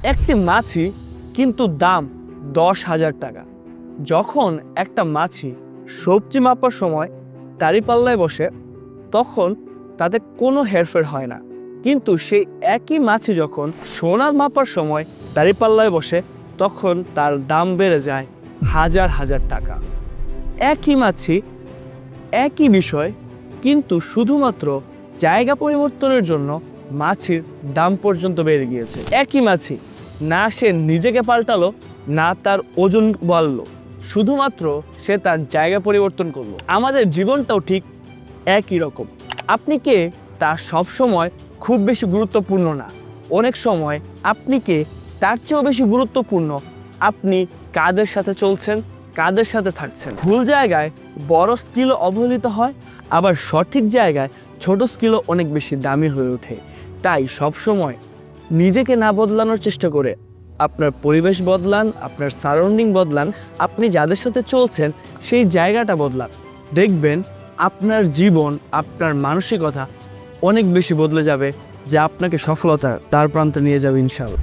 একটি মাছি কিন্তু দাম 10,000 টাকা। যখন একটা মাছি সবজি মাপার সময় দাঁড়িপাল্লায় বসে তখন তাতে কোনো হেরফের হয় না, কিন্তু সেই একই মাছি যখন সোনা মাপার সময় দাঁড়িপাল্লায় বসে তখন তার দাম বেড়ে যায় হাজার হাজার টাকা। একই মাছি একই বিষয়, কিন্তু শুধুমাত্র জায়গা পরিবর্তনের জন্য মাছির দাম পর্যন্ত বেড়ে গিয়েছে। একই মাছি, না সে নিজেকে পাল্টালো না তার ওজন বাড়লো, শুধুমাত্র সে তার জায়গা পরিবর্তন করলো। আমাদের জীবনটাও ঠিক একই রকম। আপনি কে তা সবসময় খুব বেশি গুরুত্বপূর্ণ না, অনেক সময় আপনি কে তার চেয়েও বেশি গুরুত্বপূর্ণ আপনি কাদের সাথে চলছেন, কাদের সাথে থাকছেন। ভুল জায়গায় বড় স্কিলও অবহেলিত হয়, আবার সঠিক জায়গায় ছোট স্কিলও অনেক বেশি দামি হয়ে ওঠে। তাই সবসময় নিজেকে না বদলানোর চেষ্টা করে আপনার পরিবেশ বদলান, আপনার সারাউন্ডিং বদলান, আপনি যাদের সাথে চলছেন সেই জায়গাটা বদলান। দেখবেন আপনার জীবন, আপনার মানসিকতা অনেক বেশি বদলে যাবে, যা আপনাকে সফলতার দ্বার প্রান্তে নিয়ে যাবে ইনশাআল্লাহ।